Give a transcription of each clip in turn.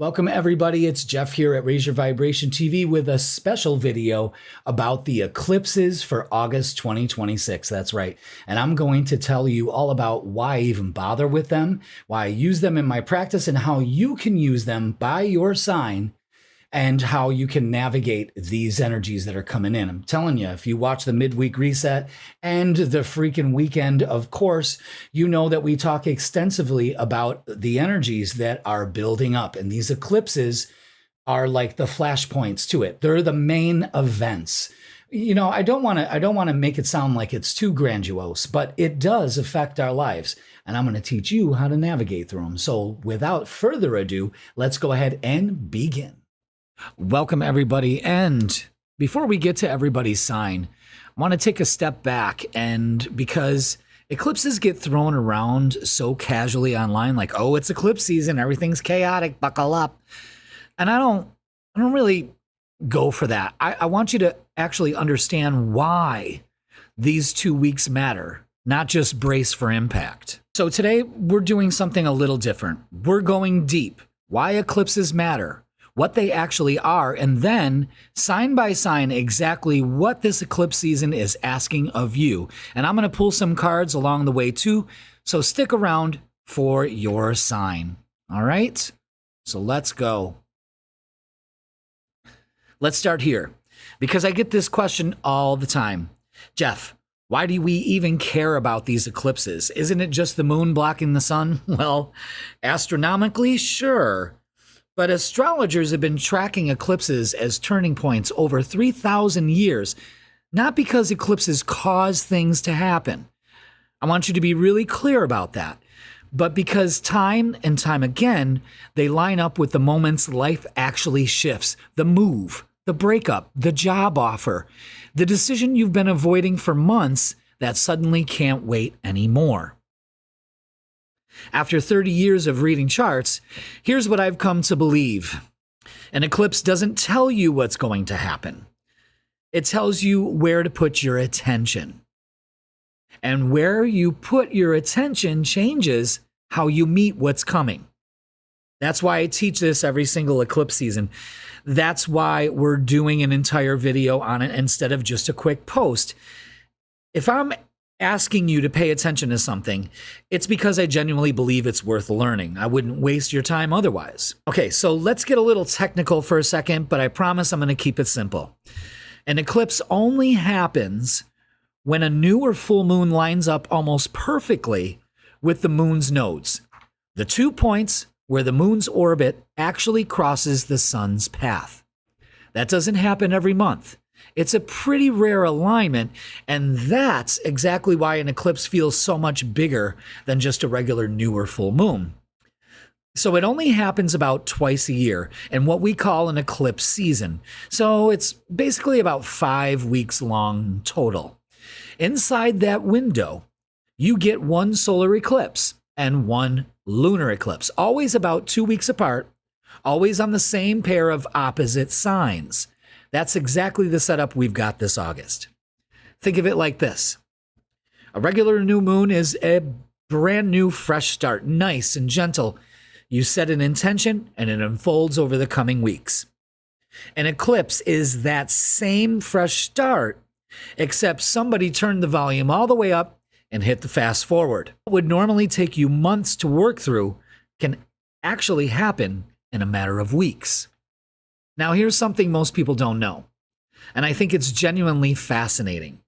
Welcome everybody, it's Jeff here at Raise Your Vibration TV with a special video about the eclipses for August 2026. That's right. And I'm going to tell you all about why I even bother with them, why I use them in my practice, and how you can use them by your sign and how you can navigate these energies that are coming in. I'm telling you, if you watch the midweek reset and the freaking weekend, of course, you know that we talk extensively about the energies that are building up. And these eclipses are like the flashpoints to it. They're the main events. You know, I don't want to make it sound like it's too grandiose, but it does affect our lives. And I'm going to teach you how to navigate through them. So without further ado, let's go ahead and begin. Welcome, everybody. And before we get to everybody's sign, I want to take a step back. And because eclipses get thrown around so casually online, like, oh, it's eclipse season, everything's chaotic, buckle up. And I don't really go for that. I want you to actually understand why these 2 weeks matter, not just brace for impact. So today we're doing something a little different. We're going deep. Why eclipses matter, what they actually are, and then sign by sign exactly what this eclipse season is asking of you. And I'm going to pull some cards along the way too, so stick around for your sign. All right? So let's go. Let's start here, because I get this question all the time. Jeff, why do we even care about these eclipses? Isn't it just the moon blocking the sun? Well, astronomically, sure. But astrologers have been tracking eclipses as turning points over 3,000 years, not because eclipses cause things to happen. I want you to be really clear about that. But because time and time again, they line up with the moments life actually shifts, the move, the breakup, the job offer, the decision you've been avoiding for months that suddenly can't wait anymore. After 30 years of reading charts, here's what I've come to believe. An eclipse doesn't tell you what's going to happen. It tells you where to put your attention. And where you put your attention changes how you meet what's coming. That's why I teach this every single eclipse season. That's why we're doing an entire video on it instead of just a quick post. If I'm asking you to pay attention to something, it's because I genuinely believe it's worth learning. I wouldn't waste your time otherwise. Okay, so let's get a little technical for a second, but I promise I'm going to keep it simple. An eclipse only happens when a new or full moon lines up almost perfectly with the moon's nodes, the 2 points where the moon's orbit actually crosses the sun's path. That doesn't happen every month. It's a pretty rare alignment, and that's exactly why an eclipse feels so much bigger than just a regular new or full moon. So it only happens about twice a year in what we call an eclipse season. So it's basically about 5 weeks long total. Inside that window, you get one solar eclipse and one lunar eclipse, always about 2 weeks apart, always on the same pair of opposite signs. That's exactly the setup we've got this August. Think of it like this. A regular new moon is a brand new fresh start, nice and gentle. You set an intention and it unfolds over the coming weeks. An eclipse is that same fresh start, except somebody turned the volume all the way up and hit the fast forward. What would normally take you months to work through can actually happen in a matter of weeks. Now, here's something most people don't know, and I think it's genuinely fascinating.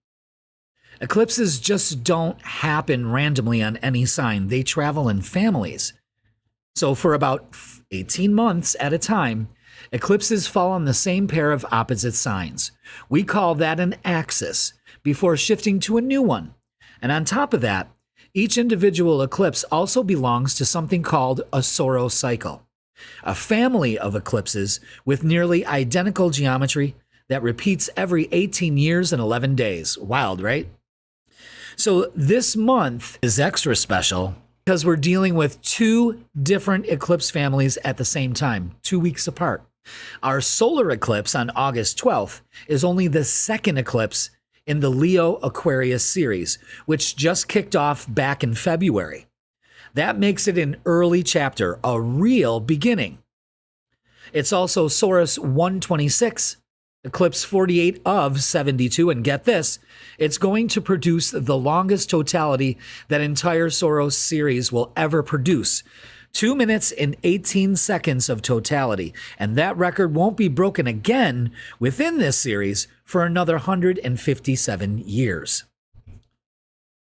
Eclipses just don't happen randomly on any sign. They travel in families. So for about 18 months at a time, eclipses fall on the same pair of opposite signs. We call that an axis before shifting to a new one. And on top of that, each individual eclipse also belongs to something called a Saros cycle, a family of eclipses with nearly identical geometry that repeats every 18 years and 11 days. Wild, right? So this month is extra special because we're dealing with 2 different eclipse families at the same time, 2 weeks apart. Our solar eclipse on August 12th is only the second eclipse in the Leo Aquarius series, which just kicked off back in February. That makes it an early chapter, a real beginning. It's also Saros 126, eclipse 48 of 72. And get this, it's going to produce the longest totality that entire Saros series will ever produce. 2 minutes and 18 seconds of totality. And that record won't be broken again within this series for another 157 years.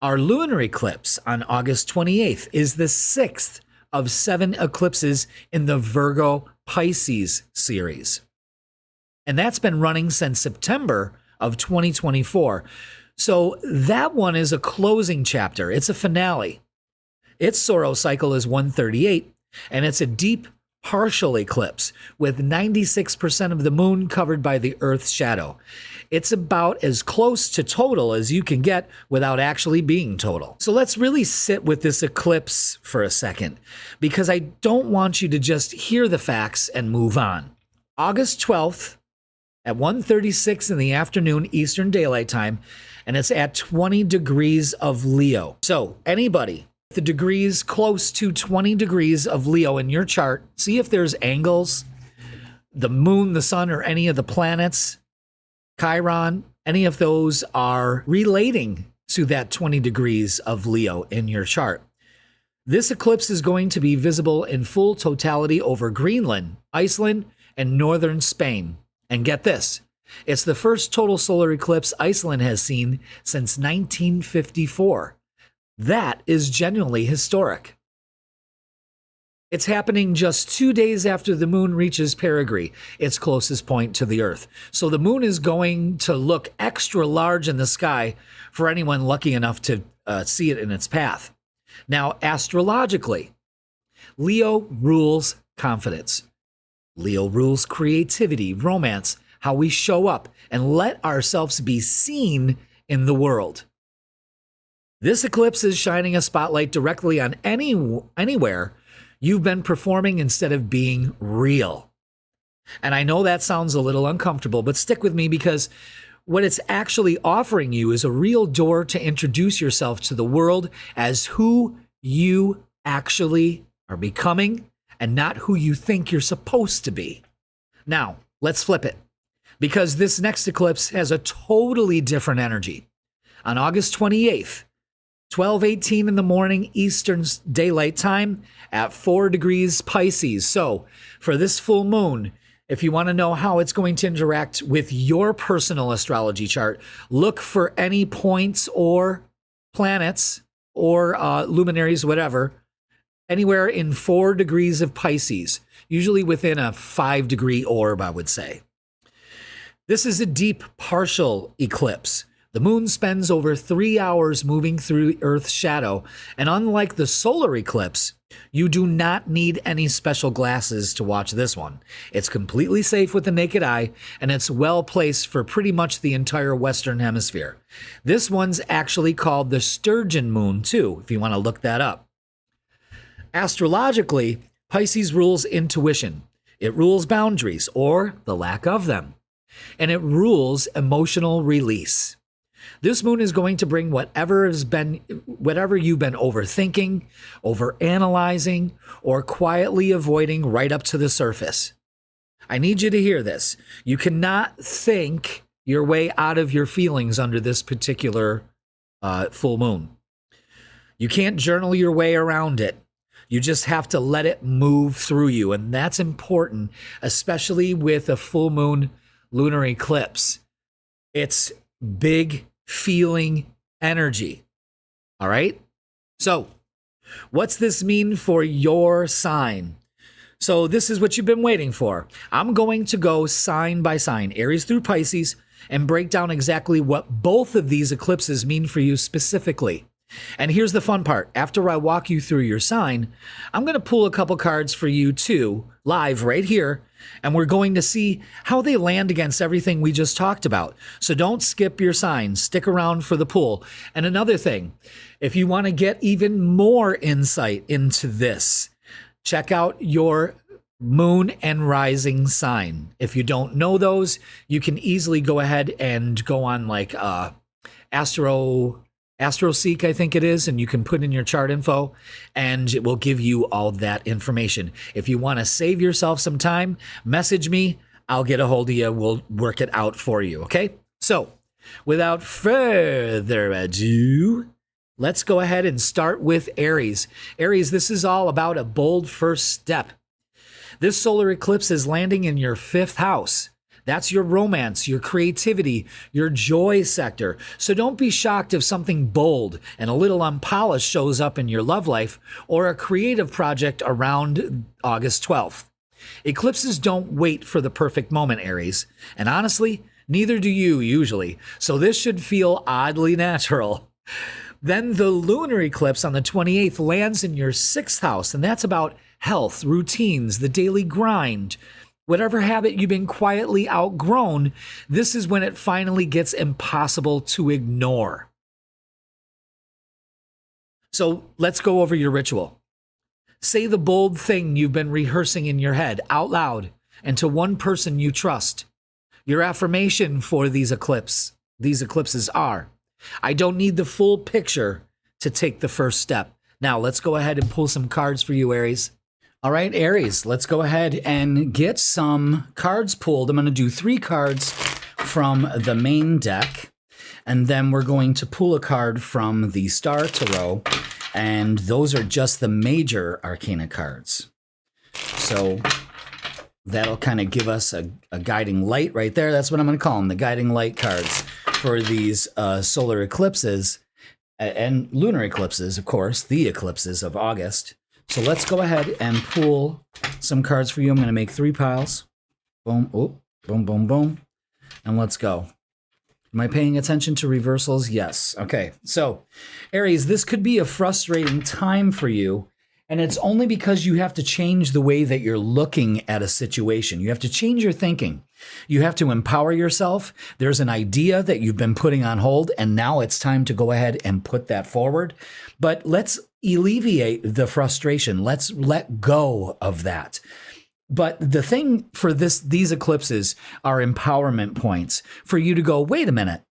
Our lunar eclipse on August 28th is the 6th of 7 eclipses in the Virgo Pisces series. And that's been running since September of 2024. So that one is a closing chapter. It's a finale. Its Saros cycle is 138, and it's a deep partial eclipse with 96% of the moon covered by the Earth's shadow. It's about as close to total as you can get without actually being total. So let's really sit with this eclipse for a second, because I don't want you to just hear the facts and move on. August 12th at 1:36 in the afternoon Eastern Daylight Time, and it's at 20 degrees of Leo. So anybody the degrees close to 20 degrees of Leo in your chart, see if there's angles, the moon, the sun, or any of the planets, Chiron, any of those are relating to that 20 degrees of Leo in your chart. This eclipse is going to be visible in full totality over Greenland, Iceland, and northern Spain. And get this, it's the first total solar eclipse Iceland has seen since 1954. That is genuinely historic. It's happening just 2 days after the moon reaches perigee, its closest point to the Earth. So the moon is going to look extra large in the sky for anyone lucky enough to see it in its path. Now, astrologically, Leo rules confidence. Leo rules creativity, romance, how we show up and let ourselves be seen in the world. This eclipse is shining a spotlight directly on anywhere you've been performing instead of being real. And I know that sounds a little uncomfortable, but stick with me, because what it's actually offering you is a real door to introduce yourself to the world as who you actually are becoming and not who you think you're supposed to be. Now, let's flip it, because this next eclipse has a totally different energy. On August 28th, 12:18 in the morning Eastern Daylight Time at 4 degrees Pisces. So for this full moon, if you want to know how it's going to interact with your personal astrology chart, look for any points or planets or luminaries, whatever, anywhere in 4 degrees of Pisces, usually within a 5-degree orb, I would say. This is a deep partial eclipse. The moon spends over 3 hours moving through Earth's shadow, and unlike the solar eclipse, you do not need any special glasses to watch this one. It's completely safe with the naked eye, and it's well placed for pretty much the entire Western Hemisphere. This one's actually called the Sturgeon Moon, too, if you want to look that up. Astrologically, Pisces rules intuition. It rules boundaries, or the lack of them. And it rules emotional release. This moon is going to bring whatever you've been overthinking, overanalyzing, or quietly avoiding right up to the surface. I need you to hear this. You cannot think your way out of your feelings under this particular full moon. You can't journal your way around it. You just have to let it move through you. And that's important, especially with a full moon lunar eclipse. It's big feeling energy. All right? So, what's this mean for your sign? So, this is what you've been waiting for. I'm going to go sign by sign, Aries through Pisces, and break down exactly what both of these eclipses mean for you specifically. And here's the fun part. After I walk you through your sign, I'm going to pull a couple cards for you too, live right here, and we're going to see how they land against everything we just talked about. So don't skip your sign. Stick around for the pull. And another thing, if you want to get even more insight into this, check out your moon and rising sign. If you don't know those, you can easily go ahead and go on like AstroSeek, I think it is, and you can put in your chart info and it will give you all that information. If you want to save yourself some time, message me. I'll get a hold of you. We'll work it out for you, okay? So, without further ado, let's go ahead and start with Aries. Aries, this is all about a bold first step. This solar eclipse is landing in your 5th house. That's your romance, your creativity, your joy sector. So don't be shocked if something bold and a little unpolished shows up in your love life or a creative project around August 12th. Eclipses don't wait for the perfect moment, Aries. And honestly, neither do you usually. So this should feel oddly natural. Then the lunar eclipse on the 28th lands in your 6th house, and that's about health, routines, the daily grind. Whatever habit you've been quietly outgrown, this is when it finally gets impossible to ignore. So let's go over your ritual. Say the bold thing you've been rehearsing in your head out loud and to one person you trust. Your affirmation for these eclipses are, I don't need the full picture to take the first step. Now let's go ahead and pull some cards for you, Aries. All right, Aries, let's go ahead and get some cards pulled. I'm going to do 3 cards from the main deck, and then we're going to pull a card from the Star Tarot, and those are just the major arcana cards. So that'll kind of give us a guiding light right there. That's what I'm going to call them, the guiding light cards for these solar eclipses and lunar eclipses, of course, the eclipses of August. So let's go ahead and pull some cards for you. I'm going to make 3 piles. Boom, oh, boom, boom, boom. And let's go. Am I paying attention to reversals? Yes. Okay. So, Aries, this could be a frustrating time for you. And it's only because you have to change the way that you're looking at a situation. You have to change your thinking. You have to empower yourself. There's an idea that you've been putting on hold, and now it's time to go ahead and put that forward. But let's alleviate the frustration. Let's let go of that. But the thing for these eclipses are empowerment points for you to go, wait a minute.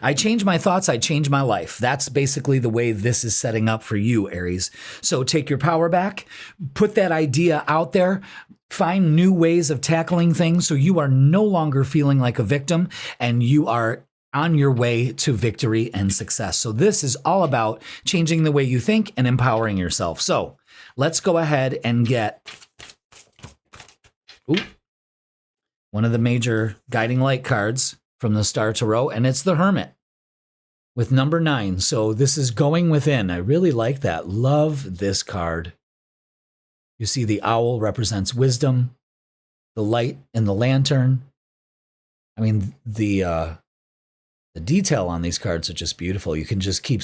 I change my thoughts, I change my life. That's basically the way this is setting up for you, Aries. So take your power back, put that idea out there, find new ways of tackling things so you are no longer feeling like a victim and you are on your way to victory and success. So this is all about changing the way you think and empowering yourself. So let's go ahead and get one of the major guiding light cards from the Star Tarot, and it's the Hermit with number 9. So this is going within. I really like that. Love this card. You see the owl represents wisdom, the light in the lantern. I mean, the detail on these cards are just beautiful. You can just keep,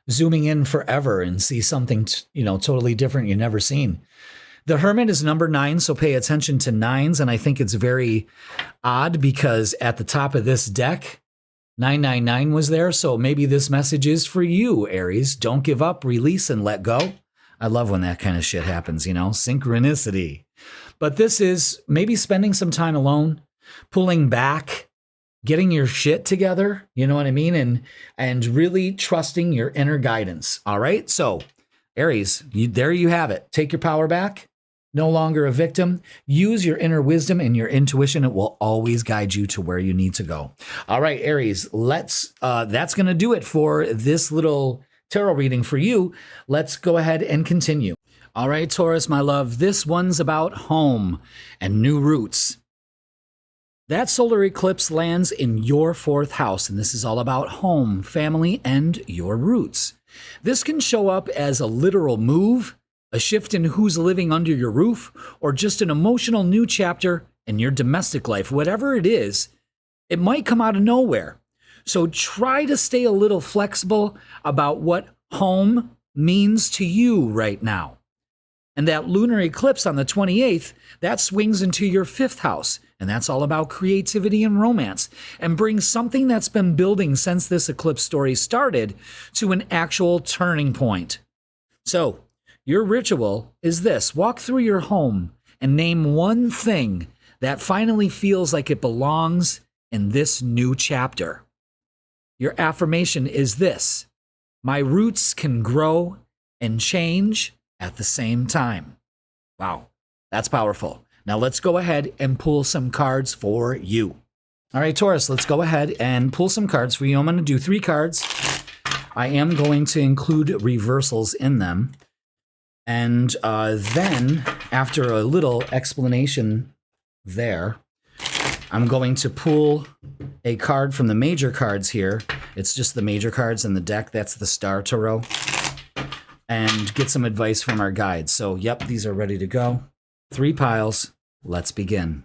zooming in forever and see something, totally different you've never seen. The Hermit is number 9, so pay attention to 9s. And I think it's very odd because at the top of this deck, 999 was there. So maybe this message is for you, Aries. Don't give up, release, and let go. I love when that kind of shit happens, synchronicity. But this is maybe spending some time alone, pulling back, getting your shit together, you know what I mean? And really trusting your inner guidance. All right. So Aries, there you have it. Take your power back. No longer a victim. Use your inner wisdom and your intuition. It will always guide you to where you need to go. All right, Aries, that's going to do it for this little tarot reading for you. Let's go ahead and continue. All right, Taurus, my love, this one's about home and new roots. That solar eclipse lands in your 4th house, and this is all about home, family, and your roots. This can show up as a literal move, a shift in who's living under your roof, or just an emotional new chapter in your domestic life. Whatever it is, it might come out of nowhere. So try to stay a little flexible about what home means to you right now. And that lunar eclipse on the 28th, that swings into your 5th house. And that's all about creativity and romance, and brings something that's been building since this eclipse story started to an actual turning point. So your ritual is this. Walk through your home and name one thing that finally feels like it belongs in this new chapter. Your affirmation is this: my roots can grow and change at the same time. Wow, that's powerful. Now let's go ahead and pull some cards for you. All right, Taurus, let's go ahead and pull some cards for you. I'm going to do 3 cards. I am going to include reversals in them. And then, after a little explanation there, I'm going to pull a card from the major cards here. It's just the major cards in the deck. That's the Star Tarot. And get some advice from our guides. So, yep, these are ready to go. 3 piles. Let's begin.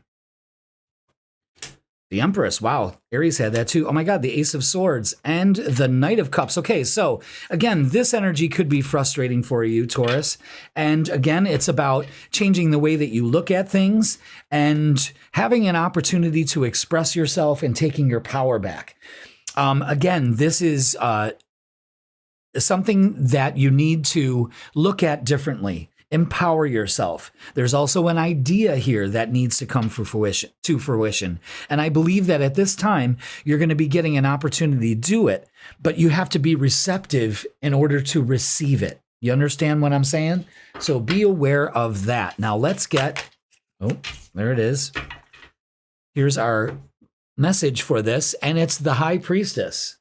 The Empress. Wow. Aries had that too. Oh my God. The Ace of Swords and the Knight of Cups. Okay. So again, this energy could be frustrating for you, Taurus. And again, it's about changing the way that you look at things and having an opportunity to express yourself and taking your power back. Again, this is something that you need to look at differently. Empower yourself. There's also an idea here that needs to come to fruition. And I believe that at this time, you're going to be getting an opportunity to do it, but you have to be receptive in order to receive it. You understand what I'm saying? So be aware of that. Now let's get, oh, there it is. Here's our message for this, and it's the High Priestess.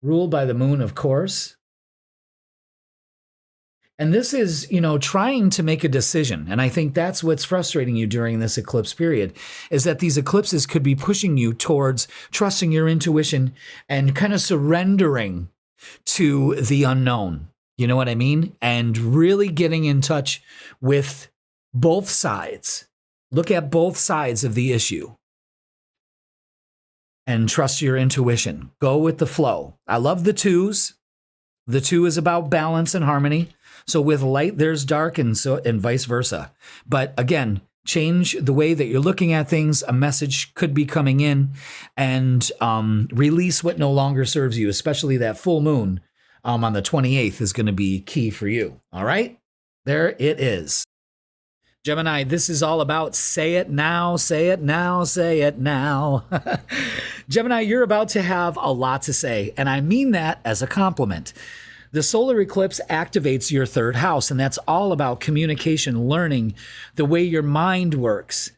Ruled by the moon, of course. And this is, trying to make a decision. And I think that's what's frustrating you during this eclipse period, is that these eclipses could be pushing you towards trusting your intuition and kind of surrendering to the unknown. You know what I mean? And really getting in touch with both sides. Look at both sides of the issue. And trust your intuition. Go with the flow. I love the 2s. The 2 is about balance and harmony. So with light, there's dark, and vice versa. But again, change the way that you're looking at things. A message could be coming in, and release what no longer serves you, especially that full moon on the 28th is going to be key for you. All right, there it is. Gemini, this is all about say it now, say it now, say it now. Gemini, you're about to have a lot to say, and I mean that as a compliment. The solar eclipse activates your 3rd house, and that's all about communication, learning, the way your mind works.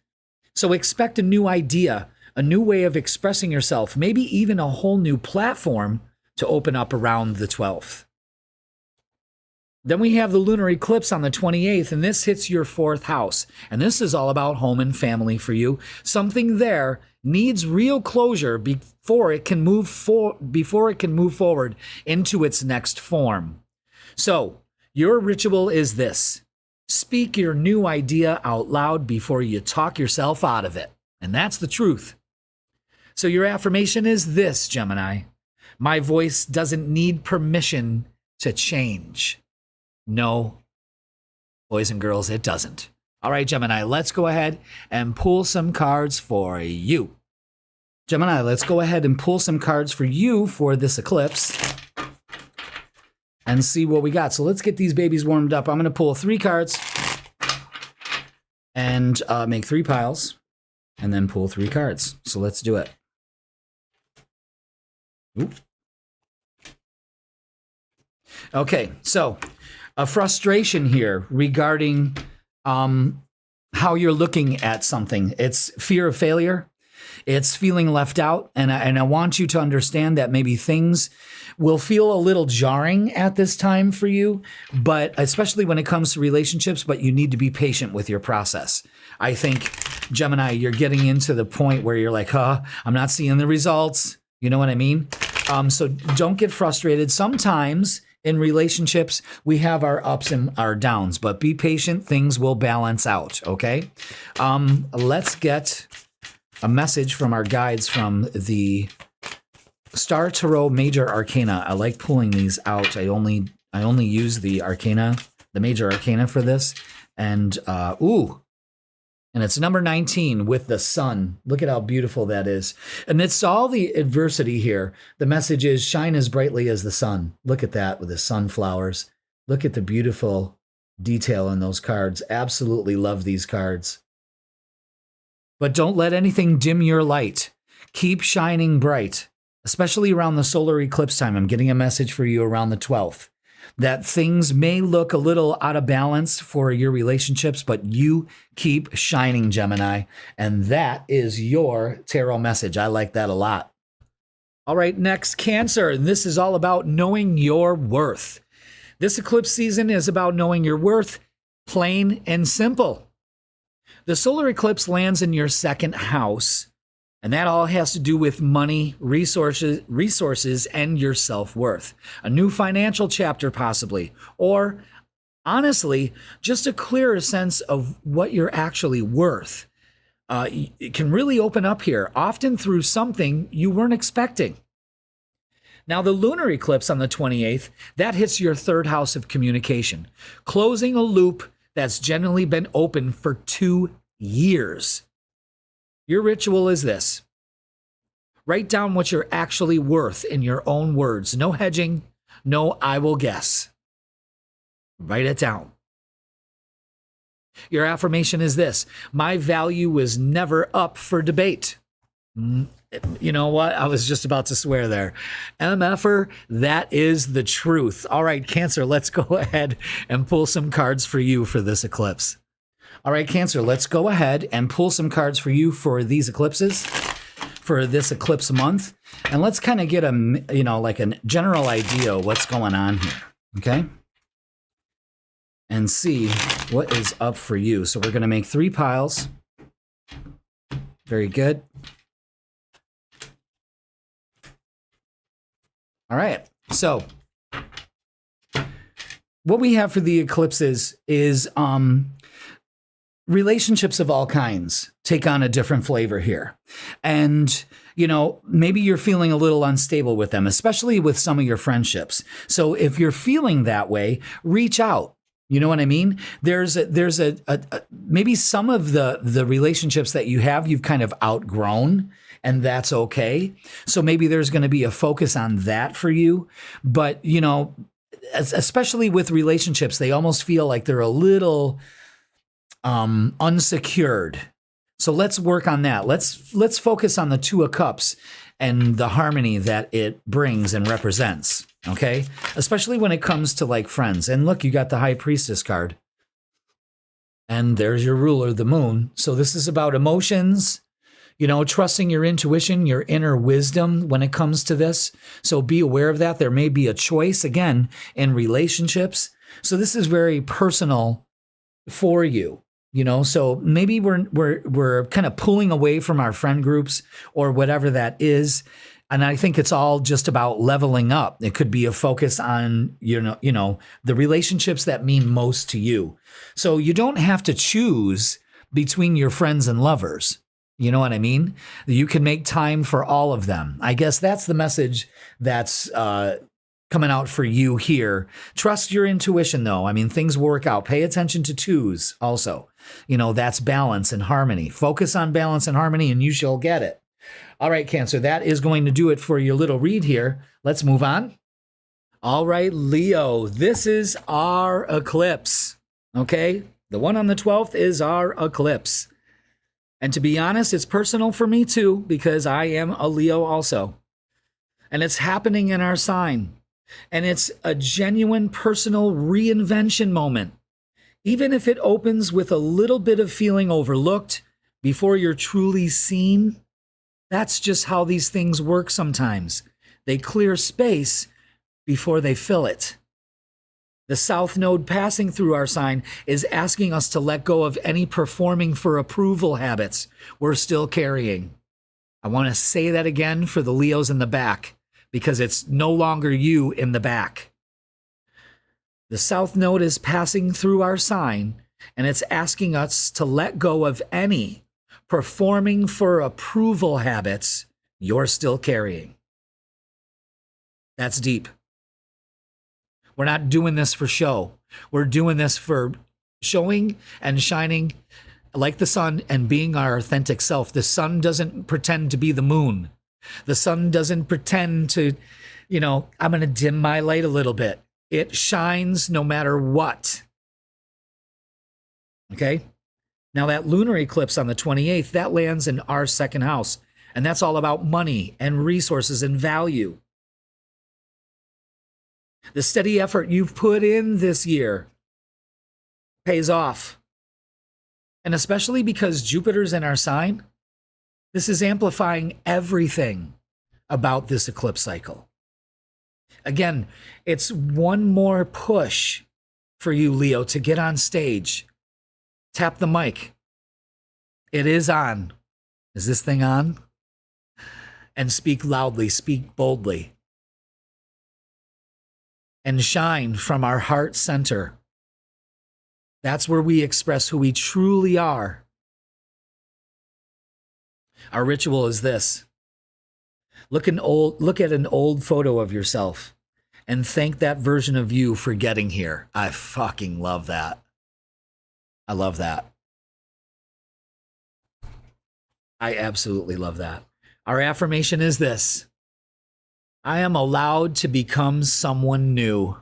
So expect a new idea, a new way of expressing yourself, maybe even a whole new platform to open up around the 12th. Then we have the lunar eclipse on the 28th, and this hits your 4th house. And this is all about home and family for you. Something there needs real closure before it can move forward into its next form. So, your ritual is this: speak your new idea out loud before you talk yourself out of it. And that's the truth. So your affirmation is this, Gemini: my voice doesn't need permission to change. No, boys and girls, it doesn't. All right, Gemini, let's go ahead and pull some cards for you. Gemini, let's go ahead and pull some cards for you for this eclipse and see what we got. So let's get these babies warmed up. I'm going to pull 3 cards and make 3 piles and then pull 3 cards. So let's do it. Oop. Okay, so a frustration here regarding how you're looking at something. It's fear of failure. It's feeling left out. And I want you to understand that maybe things will feel a little jarring at this time for you, but especially when it comes to relationships, but you need to be patient with your process. I think, Gemini, you're getting into the point where you're like, I'm not seeing the results. You know what I mean? So don't get frustrated. Sometimes in relationships, we have our ups and our downs, but be patient. Things will balance out, okay? Let's get a message from our guides from the Star Tarot Major Arcana. I like pulling these out. I only use the Arcana, the Major Arcana for this. And, and it's number 19 with the sun. Look at how beautiful that is. Amidst all the adversity here, the message is shine as brightly as the sun. Look at that with the sunflowers. Look at the beautiful detail in those cards. Absolutely love these cards. But don't let anything dim your light. Keep shining bright, especially around the solar eclipse time. I'm getting a message for you around the 12th that things may look a little out of balance for your relationships, but you keep shining, Gemini. And that is your tarot message. I like that a lot. All right, next, Cancer. This is all about knowing your worth. This eclipse season is about knowing your worth, plain and simple. The solar eclipse lands in your second house, and that all has to do with money, resources, and your self-worth. A new financial chapter, possibly, or honestly, just a clearer sense of what you're actually worth. It can really open up here, often through something you weren't expecting. Now, the lunar eclipse on the 28th, that hits your third house of communication, closing a loop that's generally been open for 2 years. Your ritual is this. Write down what you're actually worth in your own words. No hedging, no I will guess. Write it down. Your affirmation is this. My value was never up for debate. You know what? I was just about to swear there. MFer, that is the truth. All right, Cancer, let's go ahead and pull some cards for you for this eclipse. All right, Cancer, let's go ahead and pull some cards for you for these eclipses, for this eclipse month. And let's kind of get like a general idea of what's going on here, okay? And see what is up for you. So we're going to make 3 piles. Very good. All right, so what we have for the eclipses is relationships of all kinds take on a different flavor here. And, maybe you're feeling a little unstable with them, especially with some of your friendships. So if you're feeling that way, reach out. You know what I mean? There's maybe some of the relationships that you have, you've kind of outgrown, and that's okay. So maybe there's going to be a focus on that for you. But, especially with relationships, they almost feel like they're a little unsecured. So let's work on that. Let's focus on the 2 of Cups and the harmony that it brings and represents. Okay, especially when it comes to like friends. And look, you got the High Priestess card. And there's your ruler, the moon. So this is about emotions, trusting your intuition, your inner wisdom when it comes to this. So be aware of that. There may be a choice, again, in relationships. So this is very personal for you. So maybe we're kind of pulling away from our friend groups or whatever that is. And I think it's all just about leveling up. It could be a focus on, the relationships that mean most to you. So you don't have to choose between your friends and lovers. You know what I mean? You can make time for all of them. I guess that's the message that's coming out for you here. Trust your intuition, though. I mean, things work out. Pay attention to 2s also. That's balance and harmony. Focus on balance and harmony, and you shall get it. All right, Cancer, that is going to do it for your little read here. Let's move on. All right, Leo, this is our eclipse, okay? The one on the 12th is our eclipse. And to be honest, it's personal for me too, because I am a Leo also. And it's happening in our sign. And it's a genuine personal reinvention moment. Even if it opens with a little bit of feeling overlooked before you're truly seen, that's just how these things work sometimes. They clear space before they fill it. The South Node passing through our sign is asking us to let go of any performing for approval habits we're still carrying. I want to say that again for the Leos in the back, because it's no longer you in the back. The South Node is passing through our sign, and it's asking us to let go of any performing for approval habits you're still carrying. That's deep. We're not doing this for show. We're doing this for showing and shining like the sun and being our authentic self. The sun doesn't pretend to be the moon. The sun doesn't pretend to, I'm going to dim my light a little bit. It shines no matter what. Okay? Now that lunar eclipse on the 28th, that lands in our second house. And that's all about money and resources and value. The steady effort you've put in this year pays off. And especially because Jupiter's in our sign, this is amplifying everything about this eclipse cycle. Again, it's one more push for you, Leo, to get on stage. Tap the mic. It is on. Is this thing on? And speak loudly, speak boldly. And shine from our heart center. That's where we express who we truly are. Our ritual is this. Look at an old photo of yourself and thank that version of you for getting here. I fucking love that. I love that. I absolutely love that. Our affirmation is this. I am allowed to become someone new.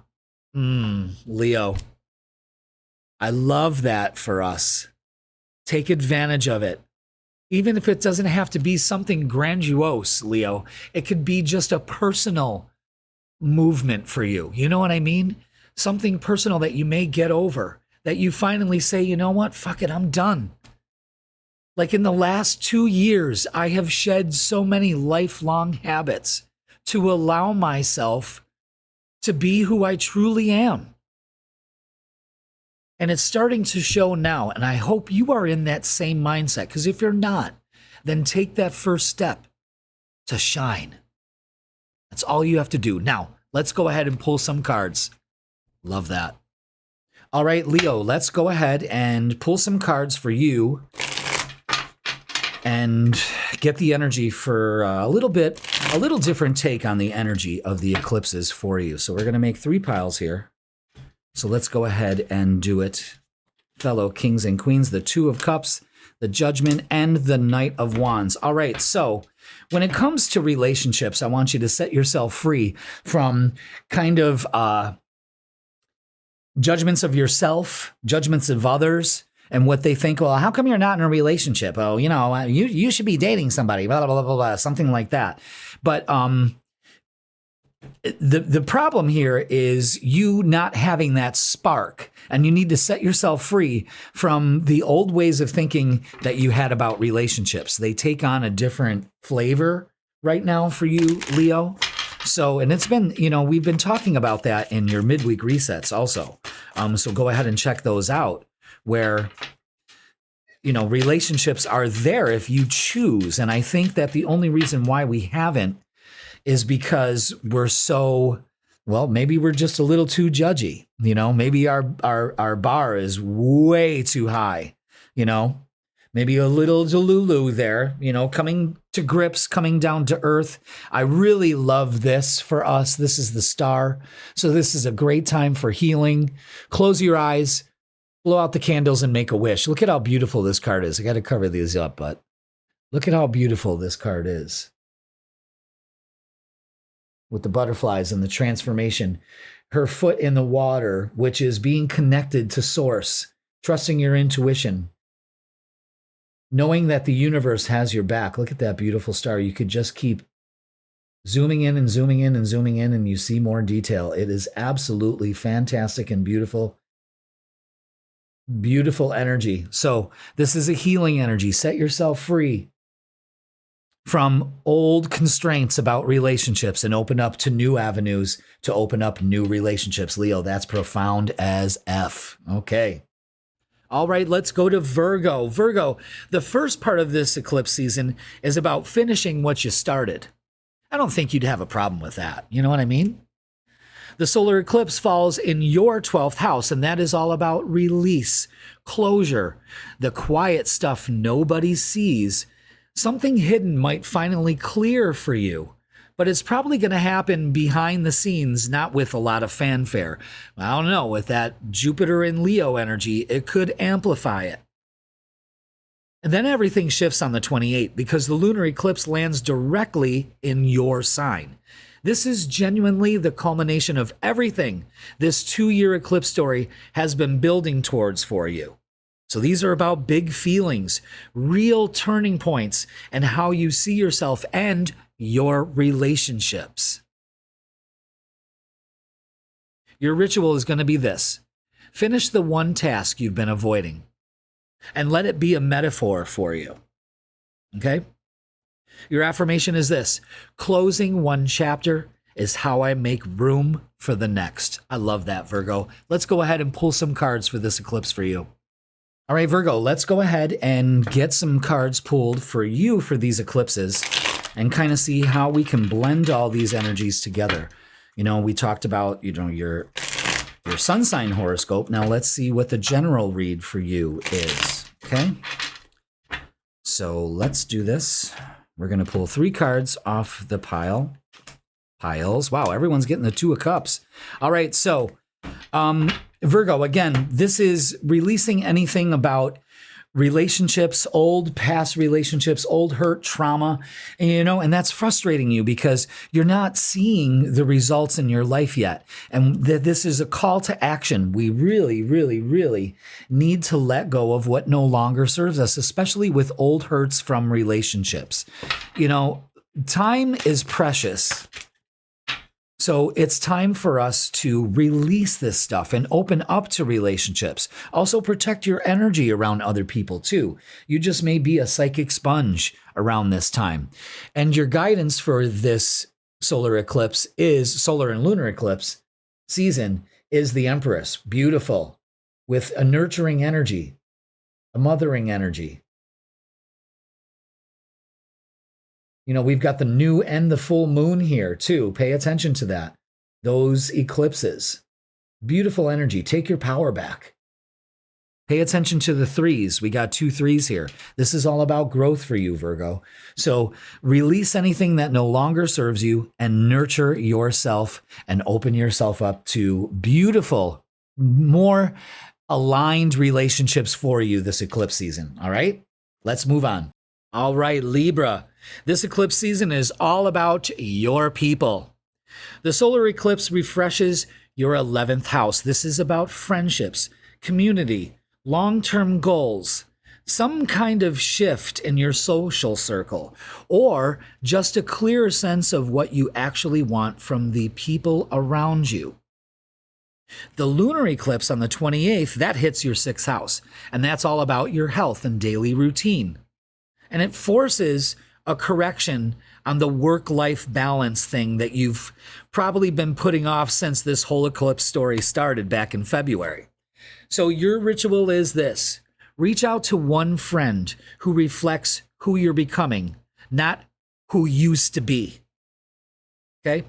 Leo. I love that for us. Take advantage of it. Even if it doesn't have to be something grandiose, Leo, it could be just a personal movement for you. You know what I mean? Something personal that you may get over, that you finally say, you know what? Fuck it, I'm done. Like in the last 2 years, I have shed so many lifelong habits to allow myself to be who I truly am. And it's starting to show now, and I hope you are in that same mindset, because if you're not, then take that first step to shine. That's all you have to do. Now, let's go ahead and pull some cards. Love that. All right, Leo, let's go ahead and pull some cards for you and get the energy for a little different take on the energy of the eclipses for you. So we're going to make 3 piles here. So let's go ahead and do it, fellow kings and queens, the 2 of Cups, the Judgment, and the Knight of Wands. All right, so when it comes to relationships, I want you to set yourself free from kind of judgments of yourself, judgments of others, and what they think, well, how come you're not in a relationship? Oh, you know, you should be dating somebody, blah, blah, blah, blah, blah, something like that. But the problem here is you not having that spark, and you need to set yourself free from the old ways of thinking that you had about relationships. They take on a different flavor right now for you, Leo. So, and it's been, you know, we've been talking about that in your midweek resets also. So go ahead and check those out where, you know, relationships are there if you choose. And I think that the only reason why we haven't is because we're so, well, maybe we're just a little too judgy, you know, maybe our bar is way too high, you know, maybe a little delulu there, you know, coming to grips, coming down to earth. I really love this for us. This is the star. So this is a great time for healing. Close your eyes, blow out the candles, and make a wish. Look at how beautiful this card is. I got to cover these up, but look at how beautiful this card is. With the butterflies and the transformation, her foot in the water, which is being connected to source, trusting your intuition, knowing that the universe has your back. Look at that beautiful star. You could just keep zooming in and zooming in and zooming in, and you see more detail. It is absolutely fantastic and beautiful. Beautiful energy. So this is a healing energy. Set yourself free from old constraints about relationships and open up to new avenues to open up new relationships. Leo, that's profound as F. Okay. All right, let's go to Virgo. Virgo, the first part of this eclipse season is about finishing what you started. I don't think you'd have a problem with that. You know what I mean? The solar eclipse falls in your 12th house, and that is all about release, closure, the quiet stuff nobody sees. Something hidden might finally clear for you, but it's probably going to happen behind the scenes, not with a lot of fanfare. I don't know, with that Jupiter and Leo energy, it could amplify it. And then everything shifts on the 28th because the lunar eclipse lands directly in your sign. This is genuinely the culmination of everything this 2-year eclipse story has been building towards for you. So these are about big feelings, real turning points, and how you see yourself and your relationships. Your ritual is going to be this. Finish the one task you've been avoiding and let it be a metaphor for you. Okay? Your affirmation is this. Closing one chapter is how I make room for the next. I love that, Virgo. Let's go ahead and pull some cards for this eclipse for you. All right, Virgo, let's go ahead and get some cards pulled for you for these eclipses and kind of see how we can blend all these energies together. You know, we talked about, your sun sign horoscope. Now let's see what the general read for you is, okay? So let's do this. We're going to pull 3 cards off the piles. Wow, everyone's getting the 2 of Cups. All right, so Virgo, again, this is releasing anything about relationships, old past relationships, old hurt, trauma, and that's frustrating you because you're not seeing the results in your life yet. And this is a call to action. We really, really, really need to let go of what no longer serves us, especially with old hurts from relationships. Time is precious. So it's time for us to release this stuff and open up to relationships. Also protect your energy around other people too. You just may be a psychic sponge around this time. And your guidance for this solar and lunar eclipse season is the Empress. Beautiful. With a nurturing energy, a mothering energy. We've got the new and the full moon here too. Pay attention to that. Those eclipses. Beautiful energy. Take your power back. Pay attention to the 3s. We got 2 3s here. This is all about growth for you, Virgo. So release anything that no longer serves you and nurture yourself and open yourself up to beautiful, more aligned relationships for you this eclipse season. All right, let's move on. All right, Libra. This eclipse season is all about your people. The solar eclipse refreshes your 11th house. This is about friendships, community, long-term goals, some kind of shift in your social circle, or just a clearer sense of what you actually want from the people around you. The lunar eclipse on the 28th, that hits your 6th house, and that's all about your health and daily routine. And it forces a correction on the work-life balance thing that you've probably been putting off since this whole eclipse story started back in February. So your ritual is this. Reach out to one friend who reflects who you're becoming, not who used to be. Okay?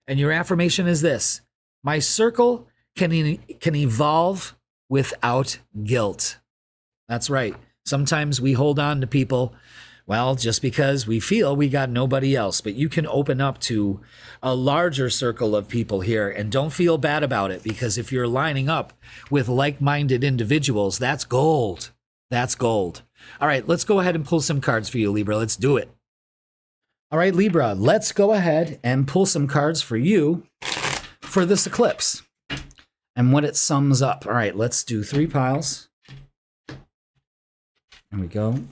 And your affirmation is this. My circle can evolve without guilt. That's right. Sometimes we hold on to people, well, just because we feel we got nobody else. But you can open up to a larger circle of people here and don't feel bad about it, because if you're lining up with like-minded individuals, that's gold. That's gold. All right, let's go ahead and pull some cards for you, Libra. Let's do it. All right, Libra, let's go ahead and pull some cards for you for this eclipse and what it sums up. All right, let's do 3 piles. There we go.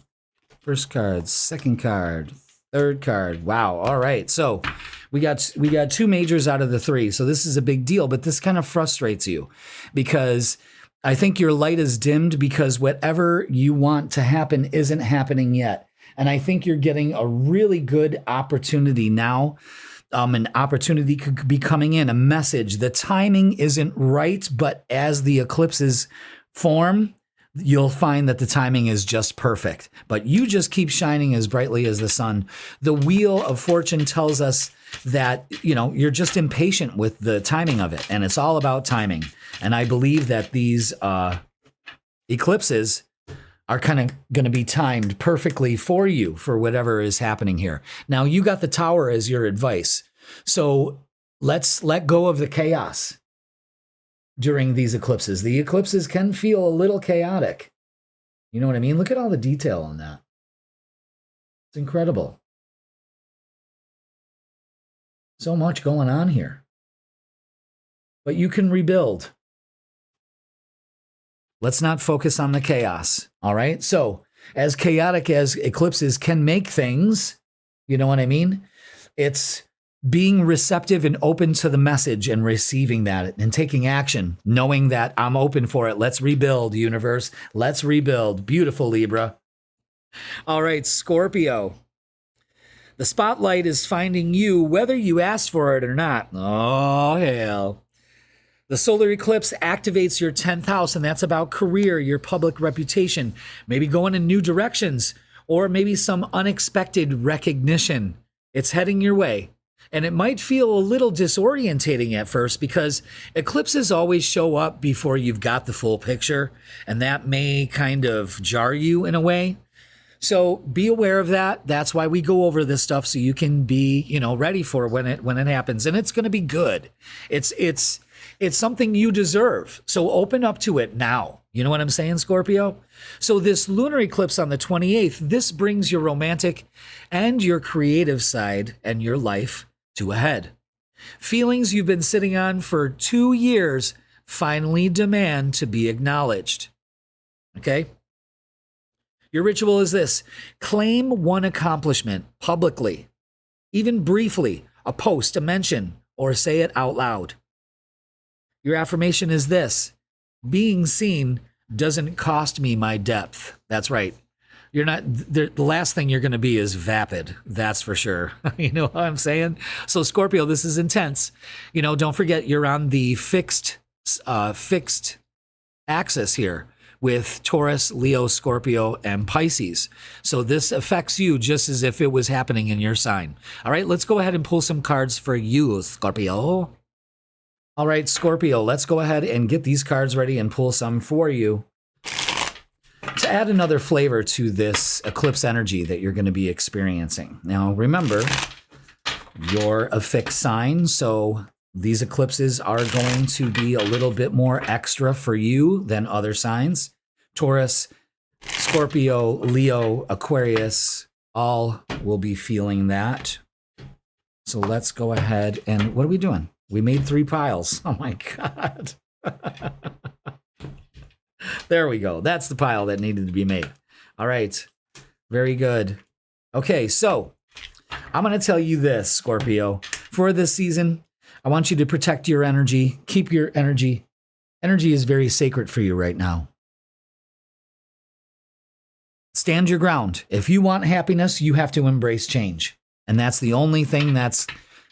First card, second card, third card. Wow. All right. So we got 2 majors out of the 3. So this is a big deal, but this kind of frustrates you because I think your light is dimmed because whatever you want to happen isn't happening yet. And I think you're getting a really good opportunity now. An opportunity could be coming in, a message. The timing isn't right, but as the eclipses form, you'll find that the timing is just perfect. But you just keep shining as brightly as the sun. The wheel of fortune tells us that, you're just impatient with the timing of it. And it's all about timing. And I believe that these eclipses are kind of going to be timed perfectly for you for whatever is happening here. Now, you got the Tower as your advice. So let's let go of the chaos. During these eclipses. The eclipses can feel a little chaotic. You know what I mean? Look at all the detail on that. It's incredible. So much going on here. But you can rebuild. Let's not focus on the chaos. All right. So, as chaotic as eclipses can make things, you know what I mean? It's being receptive and open to the message and receiving that and taking action, knowing that I'm open for it. Let's rebuild, universe. Let's rebuild. Beautiful, Libra. All right, Scorpio. The spotlight is finding you whether you asked for it or not. Oh, hell. The solar eclipse activates your 10th house, and that's about career, your public reputation, maybe going in new directions, or maybe some unexpected recognition. It's heading your way. And it might feel a little disorientating at first because eclipses always show up before you've got the full picture, and that may kind of jar you in a way. So be aware of that. That's why we go over this stuff so you can be, ready for when it happens, and it's going to be good. It's something you deserve. So open up to it now. You know what I'm saying, Scorpio? So this lunar eclipse on the 28th, this brings your romantic and your creative side and your life to a head. Feelings you've been sitting on for 2 years finally demand to be acknowledged. Okay? Your ritual is this: claim one accomplishment publicly, even briefly, a post, a mention, or say it out loud. Your affirmation is this: being seen doesn't cost me my depth. That's right. You're not, the last thing you're going to be is vapid. That's for sure. You know what I'm saying? So Scorpio, this is intense. Don't forget you're on the fixed axis here with Taurus, Leo, Scorpio, and Pisces. So this affects you just as if it was happening in your sign. All right, let's go ahead and pull some cards for you, Scorpio. All right, Scorpio, let's go ahead and get these cards ready and pull some for you to add another flavor to this eclipse energy that you're going to be experiencing. Now, remember, you're a fixed sign, so these eclipses are going to be a little bit more extra for you than other signs. Taurus, Scorpio, Leo, Aquarius, all will be feeling that. So let's go ahead and, what are we doing? We made 3 piles. Oh my God. There we go. That's the pile that needed to be made. All right. Very good. Okay, so I'm going to tell you this, Scorpio. For this season, I want you to protect your energy. Keep your energy. Energy is very sacred for you right now. Stand your ground. If you want happiness, you have to embrace change. And that's the only thing that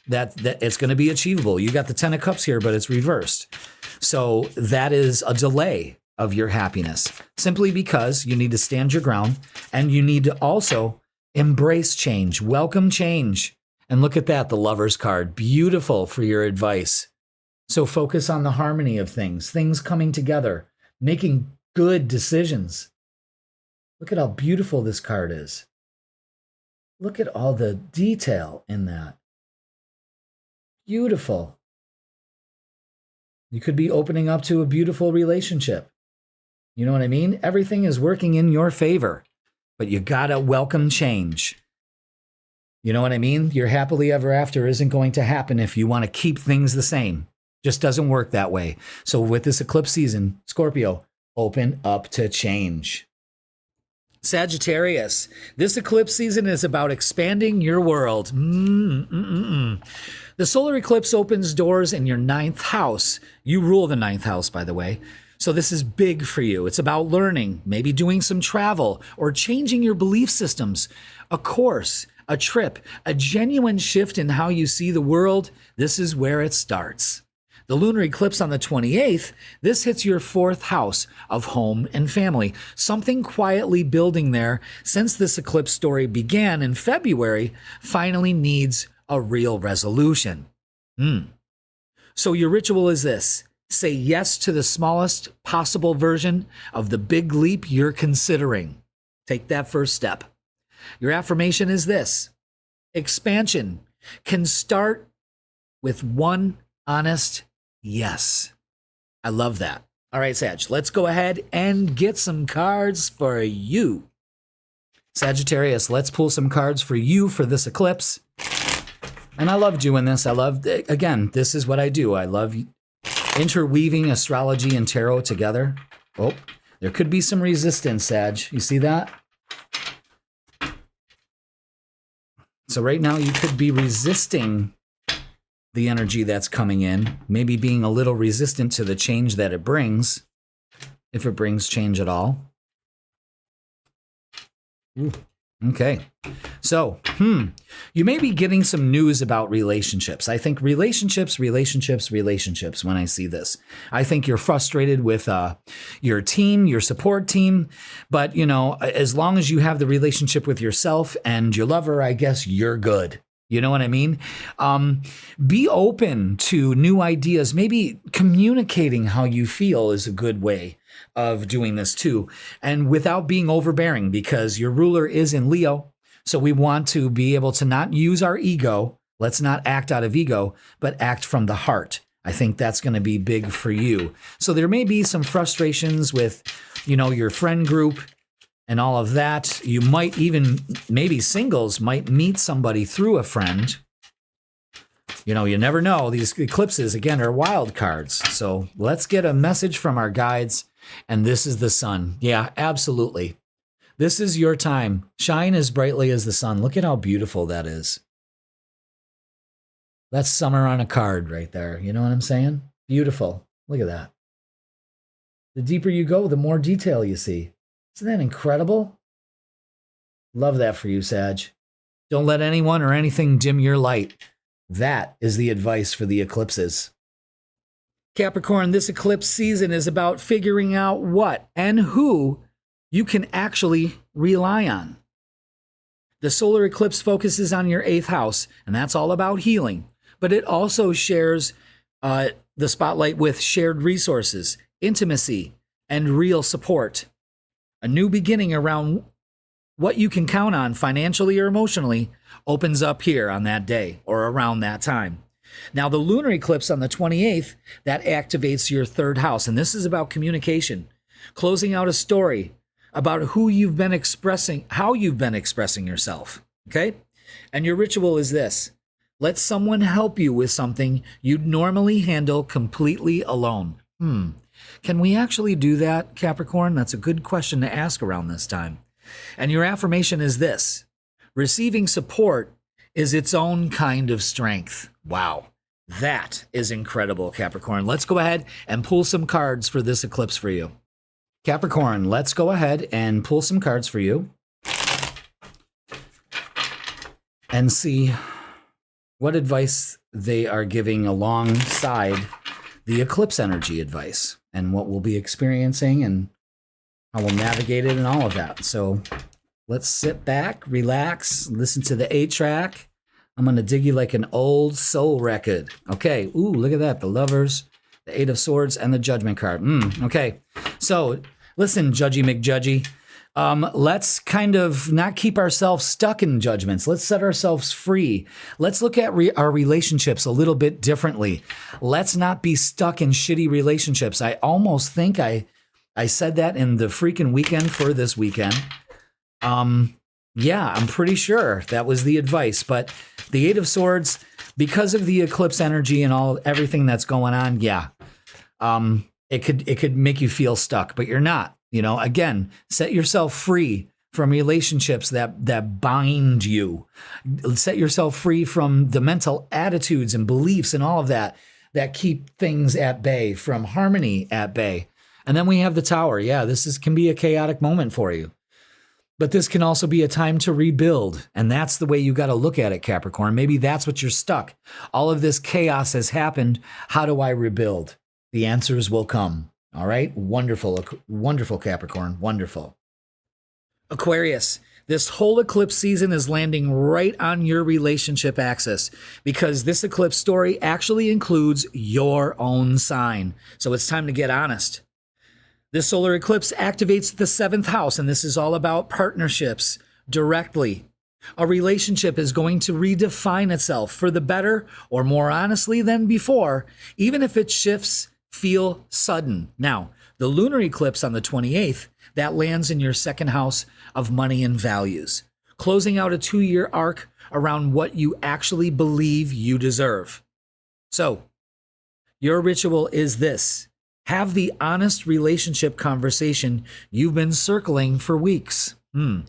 it's going to be achievable. You got the 10 of Cups here, but it's reversed. So that is a delay of your happiness, simply because you need to stand your ground and you need to also embrace change, welcome change. And look at that, the Lover's card, beautiful for your advice. So focus on the harmony of things coming together, making good decisions. Look at how beautiful this card is. Look at all the detail in that. Beautiful. You could be opening up to a beautiful relationship. You know what I mean? Everything is working in your favor, but you gotta welcome change. You know what I mean? Your happily ever after isn't going to happen if you want to keep things the same. Just doesn't work that way. So with this eclipse season, Scorpio, open up to change. Sagittarius, this eclipse season is about expanding your world. The solar eclipse opens doors in your 9th house. You rule the 9th house, by the way. So this is big for you. It's about learning, maybe doing some travel or changing your belief systems, a course, a trip, a genuine shift in how you see the world. This is where it starts. The lunar eclipse on the 28th, this hits your 4th house of home and family. Something quietly building there since this eclipse story began in February finally needs a real resolution. So your ritual is this: say yes to the smallest possible version of the big leap you're considering. Take that first step. Your affirmation is this: expansion can start with one honest yes. I love that. All right, Sag, let's go ahead and get some cards for you. Sagittarius, let's pull some cards for you for this eclipse. And I love doing this. Again, this is what I do. I love interweaving astrology and tarot together. Oh, There could be some resistance, Sag. You see that? So right now you could be resisting the energy that's coming in, maybe being a little resistant to the change that it brings, if it brings change at all. Ooh. Okay. So, you may be getting some news about relationships. I think relationships when I see this. I think you're frustrated with your team, your support team, but as long as you have the relationship with yourself and your lover, I guess you're good. You know what I mean? Be open to new ideas. Maybe communicating how you feel is a good way of doing this too. And without being overbearing, because your ruler is in Leo. So we want to be able to not use our ego. Let's not act out of ego, but act from the heart. I think that's going to be big for you. So there may be some frustrations with, your friend group and all of that. You might even, maybe singles might meet somebody through a friend. You never know. These eclipses, again, are wild cards. So let's get a message from our guides. And this is the sun. Yeah, absolutely. This is your time. Shine as brightly as the sun. Look at how beautiful that is. That's summer on a card right there. You know what I'm saying? Beautiful. Look at that. The deeper you go, the more detail you see. Isn't that incredible? Love that for you, Sag. Don't let anyone or anything dim your light. That is the advice for the eclipses. Capricorn, this eclipse season is about figuring out what and who you can actually rely on. The solar eclipse focuses on your 8th house, and that's all about healing. But it also shares the spotlight with shared resources, intimacy, and real support. A new beginning around what you can count on financially or emotionally opens up here on that day or around that time. Now, the lunar eclipse on the 28th, that activates your 3rd house. And this is about communication, closing out a story about how you've been expressing yourself. Okay. And your ritual is this: let someone help you with something you'd normally handle completely alone. Can we actually do that, Capricorn? That's a good question to ask around this time. And your affirmation is this: receiving support is its own kind of strength. Wow, that is incredible, Capricorn. Let's go ahead and pull some cards for this eclipse for you. Capricorn, let's go ahead and pull some cards for you and see what advice they are giving alongside the eclipse energy advice and what we'll be experiencing and how we'll navigate it and all of that. So let's sit back, relax, listen to the 8-track. I'm going to dig you like an old soul record. Okay. Ooh, look at that. The Lovers, the 8 of Swords, and the Judgment card. Okay. So listen, Judgy McJudgy. Let's kind of not keep ourselves stuck in judgments. Let's set ourselves free. Let's look at our relationships a little bit differently. Let's not be stuck in shitty relationships. I almost think I said that in the freaking weekend for this weekend. Yeah, I'm pretty sure that was the advice. But the 8 of Swords, because of the eclipse energy and everything that's going on, yeah, it could make you feel stuck, but you're not. Again, set yourself free from relationships that bind you. Set yourself free from the mental attitudes and beliefs and all of that keep things at bay, from harmony at bay. And then we have the Tower. Yeah, this can be a chaotic moment for you. But this can also be a time to rebuild. And that's the way you got to look at it, Capricorn. Maybe that's what you're stuck. All of this chaos has happened. How do I rebuild? The answers will come. All right. Wonderful. Wonderful, Capricorn. Wonderful. Aquarius, this whole eclipse season is landing right on your relationship axis because this eclipse story actually includes your own sign. So it's time to get honest. This solar eclipse activates the 7th house, and this is all about partnerships directly. A relationship is going to redefine itself for the better or more honestly than before, even if its shifts feel sudden. Now, the lunar eclipse on the 28th, that lands in your 2nd house of money and values, closing out a 2-year arc around what you actually believe you deserve. So, your ritual is this: Have the honest relationship conversation you've been circling for weeks. And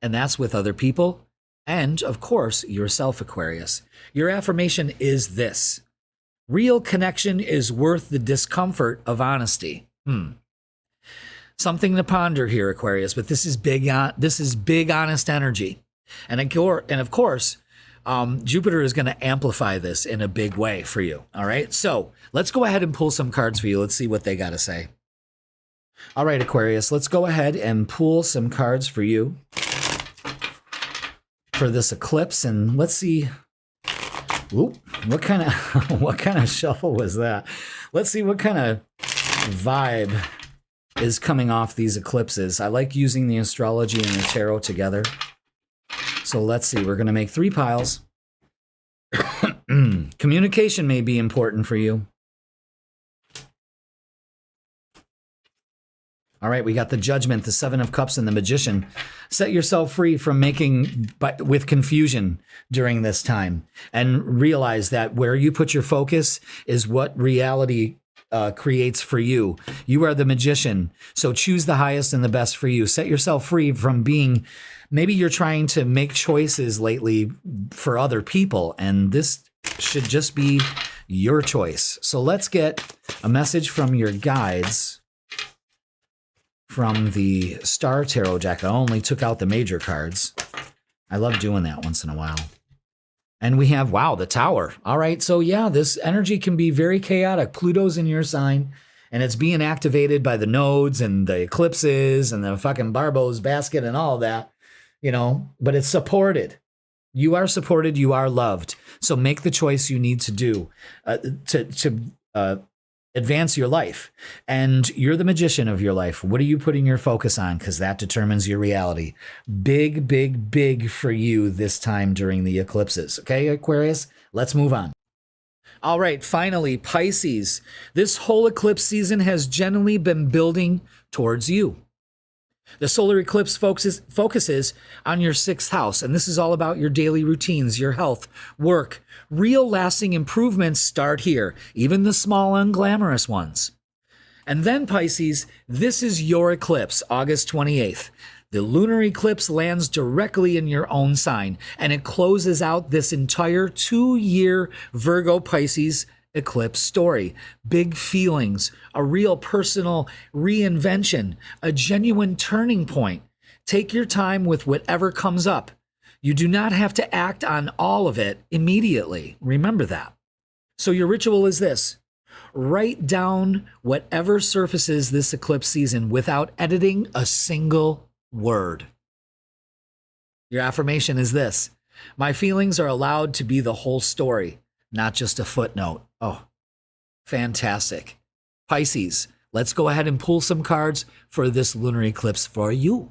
that's with other people and, of course, yourself, Aquarius. Your affirmation is this: real connection is worth the discomfort of honesty. Something to ponder here, Aquarius, but this is big honest energy. And of course, Jupiter is going to amplify this in a big way for you. All right. So let's go ahead and pull some cards for you. Let's see what they got to say. All right, Aquarius, let's go ahead and pull some cards for you for this eclipse. And let's see. Ooh, what kind of shuffle was that? Let's see what kind of vibe is coming off these eclipses. I like using the astrology and the tarot together. So let's see, we're going to make 3 piles. Communication may be important for you. All right, we got the Judgment, the 7 of Cups, and the Magician. Set yourself free from with confusion during this time, and realize that where you put your focus is what reality creates for you. You are the magician, so choose the highest and the best for you. Set yourself free from being, maybe you're trying to make choices lately for other people, and this should just be your choice. So let's get a message from your guides from the Star Tarot deck. I only took out the major cards. I love doing that once in a while. And we have, wow, the Tower. All right, so yeah, this energy can be very chaotic. Pluto's in your sign, and it's being activated by the nodes and the eclipses and the fucking Barbo's basket and all that, but it's supported. You are supported, you are loved. So make the choice you need to do to advance your life. And you're the magician of your life. What are you putting your focus on? Because that determines your reality. Big, big, big for you this time during the eclipses. Okay, Aquarius, let's move on. All right, finally, Pisces. This whole eclipse season has generally been building towards you. The solar eclipse focuses on your 6th house, and this is all about your daily routines, your health, work. Real lasting improvements start here, even the small, unglamorous ones. And then, Pisces, this is your eclipse, August 28th. The lunar eclipse lands directly in your own sign, and it closes out this entire 2-year Virgo Pisces eclipse story. Big feelings, a real personal reinvention, a genuine turning point. Take your time with whatever comes up. You do not have to act on all of it immediately. Remember that. So your ritual is this: write down whatever surfaces this eclipse season without editing a single word. Your affirmation is this: my feelings are allowed to be the whole story, not just a footnote. Oh, fantastic. Pisces, let's go ahead and pull some cards for this lunar eclipse for you.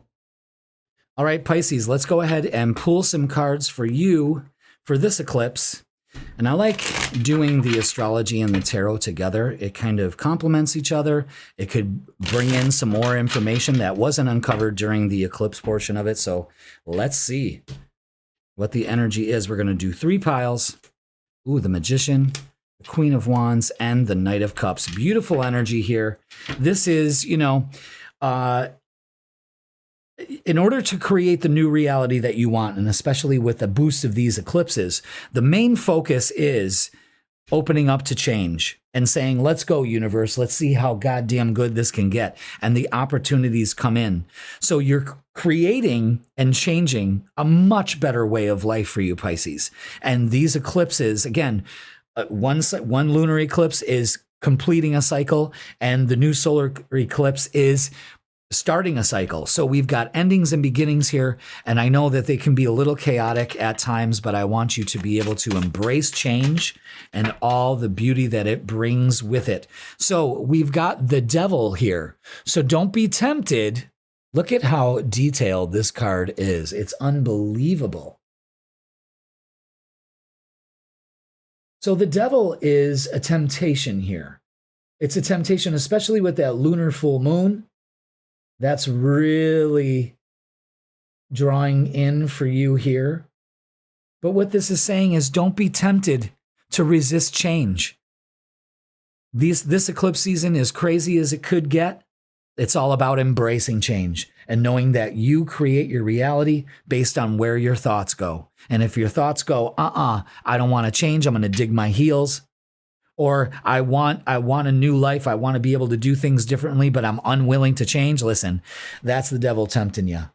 All right, Pisces, let's go ahead and pull some cards for you for this eclipse. And I like doing the astrology and the tarot together. It kind of complements each other. It could bring in some more information that wasn't uncovered during the eclipse portion of it. So let's see what the energy is. We're going to do 3 piles. Ooh, the Magician, the Queen of Wands, and the Knight of Cups. Beautiful energy here. This is, in order to create the new reality that you want, and especially with the boost of these eclipses, the main focus is opening up to change and saying, let's go, universe. Let's see how goddamn good this can get. And the opportunities come in. So you're creating and changing a much better way of life for you, Pisces. And these eclipses, again, one lunar eclipse is completing a cycle, and the new solar eclipse is starting a cycle. So we've got endings and beginnings here, and I know that they can be a little chaotic at times, but I want you to be able to embrace change and all the beauty that it brings with it. So we've got the Devil here. So don't be tempted. Look at how detailed this card is. It's unbelievable. So the Devil is a temptation here. It's a temptation, especially with that lunar full moon. That's really drawing in for you here. But what this is saying is, don't be tempted to resist change. This eclipse season, as crazy as it could get, it's all about embracing change and knowing that you create your reality based on where your thoughts go. And if your thoughts go, I don't want to change, I'm going to dig my heels, or I want a new life, I want to be able to do things differently, but I'm unwilling to change, listen, that's the devil tempting you.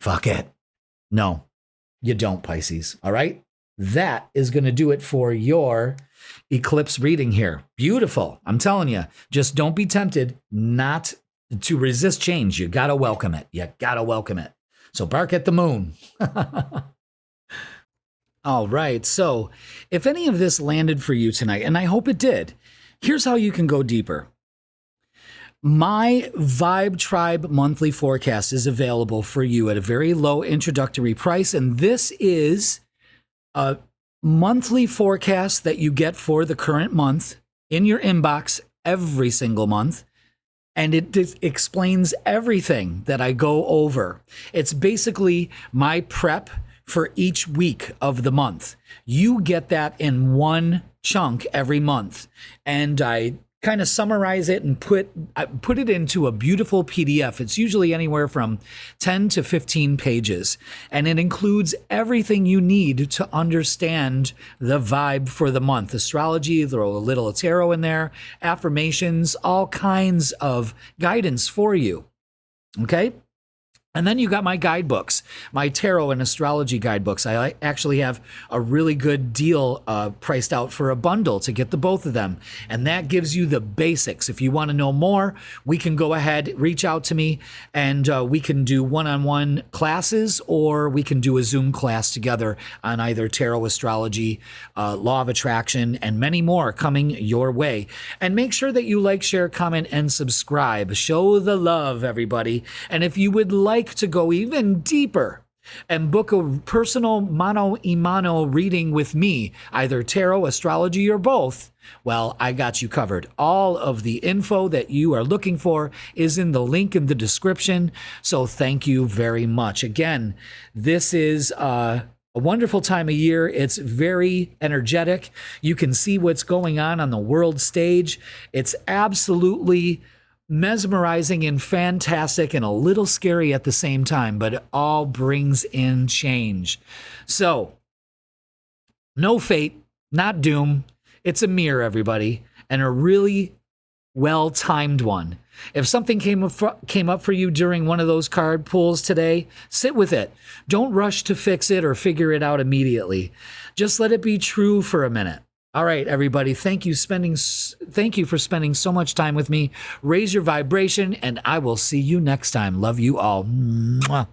Fuck it. No, you don't, Pisces. All right? That is going to do it for your eclipse reading here. Beautiful. I'm telling you, just don't be tempted not to resist change. You got to welcome it. You got to welcome it. So bark at the moon. All right. So if any of this landed for you tonight, and I hope it did, here's how you can go deeper. My Vibe Tribe monthly forecast is available for you at a very low introductory price. And this is a monthly forecast that you get for the current month in your inbox every single month. And it explains everything that I go over. It's basically my prep for each week of the month. You get that in one chunk every month. And I kind of summarize it and put it into a beautiful PDF. It's usually anywhere from 10 to 15 pages. And it includes everything you need to understand the vibe for the month. Astrology, throw a little tarot in there, affirmations, all kinds of guidance for you. Okay? And then you got my guidebooks, my tarot and astrology guidebooks. I actually have a really good deal priced out for a bundle to get the both of them. And that gives you the basics. If you want to know more, we can go ahead, reach out to me, and we can do one-on-one classes, or we can do a Zoom class together on either tarot, astrology, law of attraction, and many more coming your way. And make sure that you like, share, comment, and subscribe. Show the love, everybody. And if you would like to go even deeper and book a personal mano a mano reading with me, either tarot, astrology, or both, well, I got you covered. All of the info that you are looking for is in the link in the description. So thank you very much. Again, this is a wonderful time of year. It's very energetic. You can see what's going on the world stage. It's absolutely mesmerizing and fantastic and a little scary at the same time, but it all brings in change. So, no fate, not doom. It's a mirror, everybody, and a really well-timed one. If something came up for you during one of those card pulls today, sit with it. Don't rush to fix it or figure it out immediately. Just let it be true for a minute. All right, everybody, thank you for spending so much time with me. Raise your vibration, and I will see you next time. Love you all. Mwah.